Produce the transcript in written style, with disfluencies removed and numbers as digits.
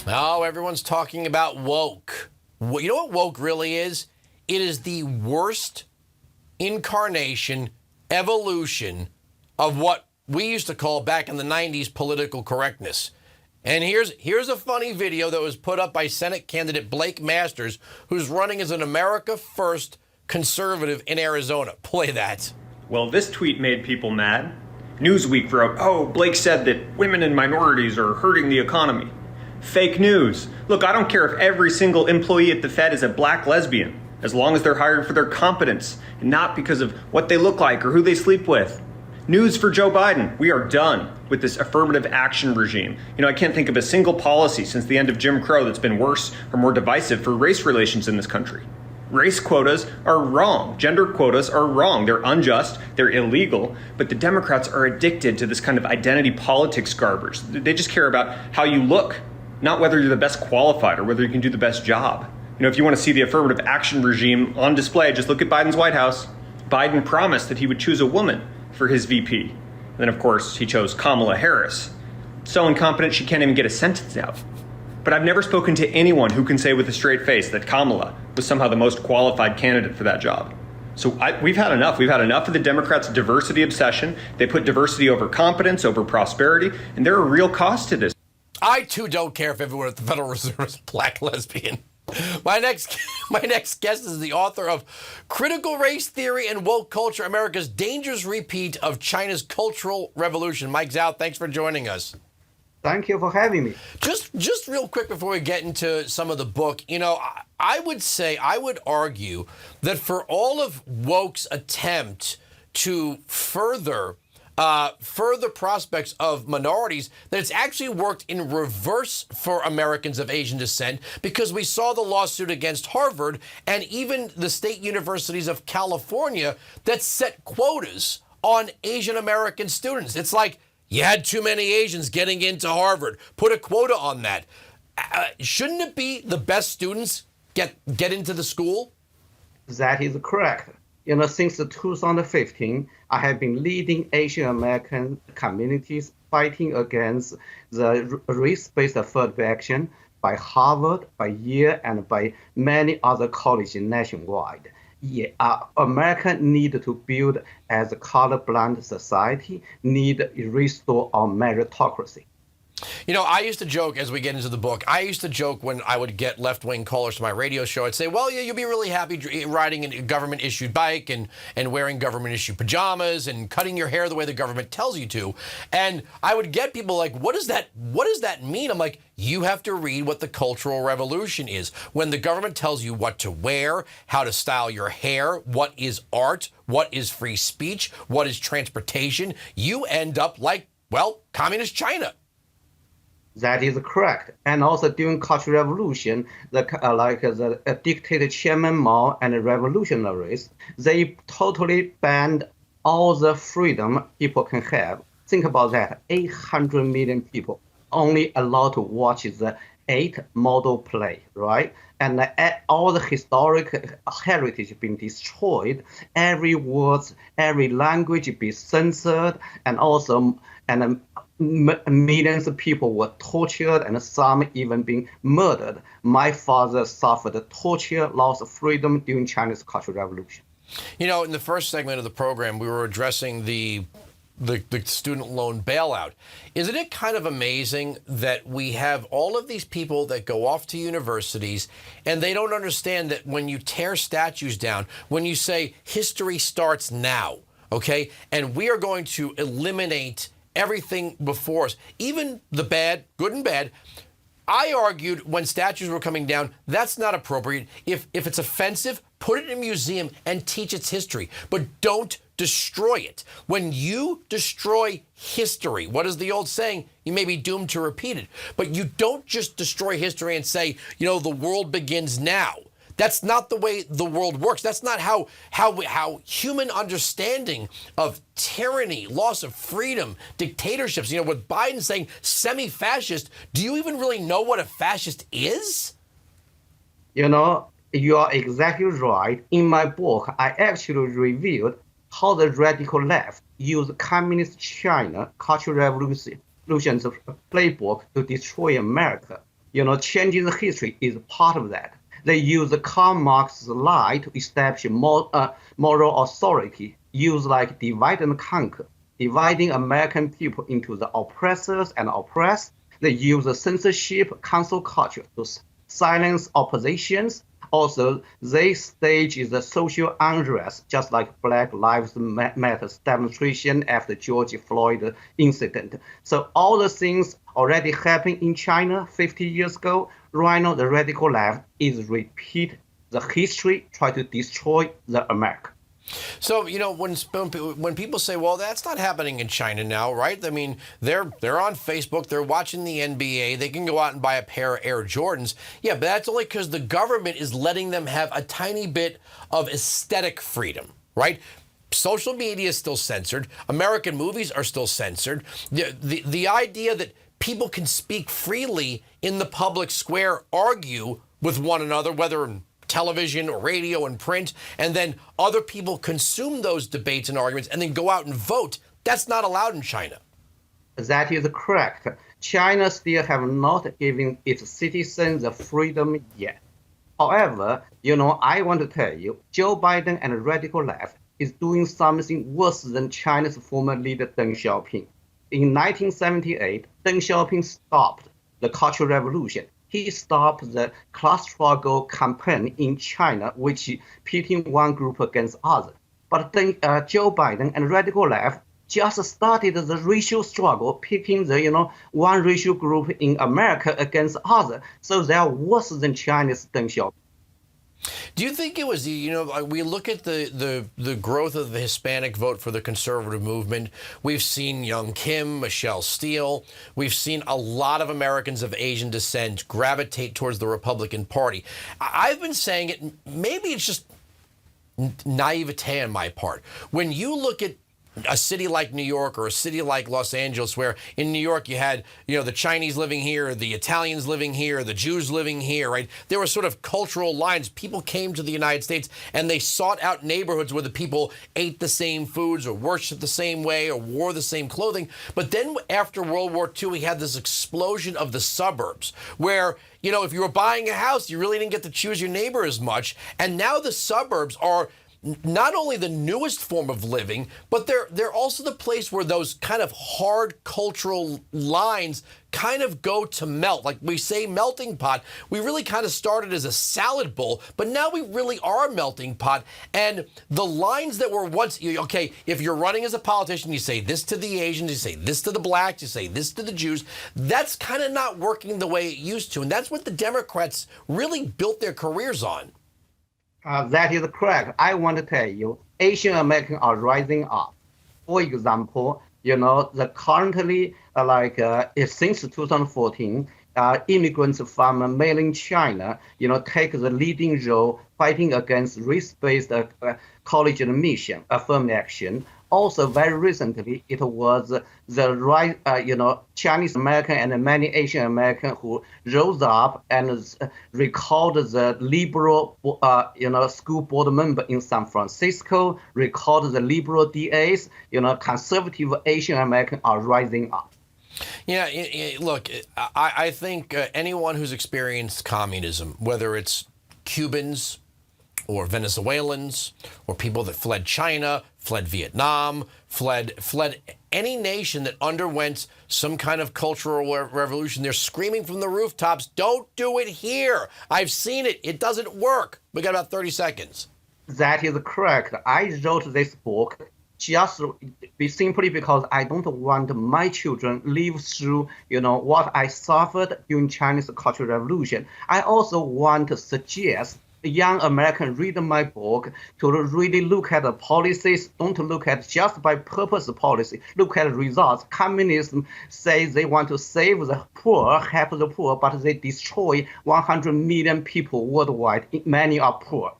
Oh, everyone's talking about woke. You know what woke really is? It is the worst incarnation, evolution of what we used to call back in the 90s political correctness. And here's a funny video that was put up by Senate candidate Blake Masters, who's running as an America First conservative in Arizona. Play that. Well, this tweet made people mad. Newsweek wrote, "Oh, Blake said that women and minorities are hurting the economy." Fake news. Look, I don't care if every single employee at the Fed is a black lesbian, as long as they're hired for their competence and not because of what they look like or who they sleep with. News for Joe Biden. We are done with this affirmative action regime. I can't think of a single policy since the end of Jim Crow that's been worse or more divisive for race relations in this country. Race quotas are wrong. Gender quotas are wrong. They're unjust. They're illegal. But the Democrats are addicted to this kind of identity politics garbage. They just care about how you look, not whether you're the best qualified or whether you can do the best job. If you want to see the affirmative action regime on display, just look at Biden's White House. Biden promised that he would choose a woman for his VP. And then, of course, he chose Kamala Harris. So incompetent she can't even get a sentence out. But I've never spoken to anyone who can say with a straight face that Kamala was somehow the most qualified candidate for that job. So we've had enough. We've had enough of the Democrats' diversity obsession. They put diversity over competence, over prosperity, and there are real costs to this. I, too, don't care if everyone at the Federal Reserve is black lesbian. My next guest is the author of Critical Race Theory and Woke Culture, America's Dangerous Repeat of China's Cultural Revolution. Mike Zhao, thanks for joining us. Thank you for having me. Just real quick before we get into some of the book, I would argue that for all of woke's attempt to further prospects of minorities, that it's actually worked in reverse for Americans of Asian descent, because we saw the lawsuit against Harvard and even the state universities of California that set quotas on Asian American students. It's like, you had too many Asians getting into Harvard. Put a quota on that. Shouldn't it be the best students get into the school? That is correct. Since 2015, I have been leading Asian American communities fighting against the race-based affirmative action by Harvard, by Yale, and by many other colleges nationwide. America need to build as a colorblind society, need to restore our meritocracy. I used to joke as we get into the book. I used to joke when I would get left-wing callers to my radio show. I'd say, well, yeah, you'll be really happy riding a government-issued bike and wearing government-issued pajamas and cutting your hair the way the government tells you to. And I would get people like, what does that mean? I'm like, you have to read what the Cultural Revolution is. When the government tells you what to wear, how to style your hair, what is art, what is free speech, what is transportation, you end up like, well, communist China. That is correct. And also during Cultural Revolution, the dictator Chairman Mao and the revolutionaries, they totally banned all the freedom people can have. Think about that, 800 million people only allowed to watch the 8 model play, right? And all the historic heritage being destroyed, every word, every language be censored, and millions of people were tortured and some even being murdered. My father suffered torture, loss of freedom during China's Cultural Revolution. In the first segment of the program, we were addressing the student loan bailout. Isn't it kind of amazing that we have all of these people that go off to universities and they don't understand that when you tear statues down, when you say history starts now, okay, and we are going to eliminate everything before us, even the bad, good and bad. I argued when statues were coming down, that's not appropriate. If it's offensive, put it in a museum and teach its history, but don't destroy it. When you destroy history, what is the old saying? You may be doomed to repeat it, but you don't just destroy history and say, the world begins now. That's not the way the world works. That's not how human understanding of tyranny, loss of freedom, dictatorships, with Biden saying semi-fascist, do you even really know what a fascist is? You are exactly right. In my book, I actually revealed how the radical left used communist China Cultural Revolution's playbook to destroy America. changing the history is part of that. They use the Karl Marx's lie to establish moral authority, use like divide and conquer, dividing American people into the oppressors and oppressed. They use the censorship, cancel culture to silence oppositions. Also, they stage the social unrest, just like Black Lives Matter demonstration after George Floyd incident. So all the things already happened in China 50 years ago. Right now, the radical left is repeat the history, try to destroy the America. So, when people say, well, that's not happening in China now, right? I mean, they're on Facebook, they're watching the NBA, they can go out and buy a pair of Air Jordans. Yeah, but that's only because the government is letting them have a tiny bit of aesthetic freedom, right? Social media is still censored. American movies are still censored. The idea that people can speak freely in the public square, argue with one another, whether in television or radio and print, and then other people consume those debates and arguments and then go out and vote. That's not allowed in China. That is correct. China still have not given its citizens the freedom yet. However, I want to tell you, Joe Biden and the radical left is doing something worse than China's former leader Deng Xiaoping. In 1978, Deng Xiaoping stopped the Cultural Revolution. He stopped the class struggle campaign in China, which pitting one group against other. But then Joe Biden and radical left just started the racial struggle, picking the one racial group in America against other. So they are worse than China's Deng Xiaoping. Do you think it was, we look at the growth of the Hispanic vote for the conservative movement. We've seen Young Kim, Michelle Steele. We've seen a lot of Americans of Asian descent gravitate towards the Republican Party. I've been saying it, maybe it's just naivete on my part. When you look at a city like New York or a city like Los Angeles, where in New York you had, the Chinese living here, the Italians living here, the Jews living here, right? There were sort of cultural lines. People came to the United States and they sought out neighborhoods where the people ate the same foods or worshiped the same way or wore the same clothing. But then after World War II, we had this explosion of the suburbs where, if you were buying a house, you really didn't get to choose your neighbor as much. And now the suburbs are not only the newest form of living, but they're also the place where those kind of hard cultural lines kind of go to melt. Like we say melting pot, we really kind of started as a salad bowl, but now we really are a melting pot. And the lines that were once, if you're running as a politician, you say this to the Asians, you say this to the blacks, you say this to the Jews. That's kind of not working the way it used to. And that's what the Democrats really built their careers on. That is correct. I want to tell you, Asian Americans are rising up. For example, the currently, since 2014, immigrants from mainland China, take the leading role fighting against race-based college admission, affirmative action. Also, very recently, it was the right, Chinese American and many Asian Americans who rose up and recalled the liberal, school board member in San Francisco, recalled the liberal DAs. Conservative Asian Americans are rising up. Yeah, look, I think anyone who's experienced communism, whether it's Cubans or Venezuelans or people that fled China, fled Vietnam, fled any nation that underwent some kind of cultural revolution, they're screaming from the rooftops, don't do it here. I've seen it. It doesn't work. We got about 30 seconds. That is correct. I wrote this book just simply because I don't want my children live through, what I suffered during Chinese Cultural Revolution. I also want to suggest young American read my book to really look at the policies, don't look at just by purpose policy, look at results. Communism says they want to save the poor, help the poor, but they destroy 100 million people worldwide. Many are poor.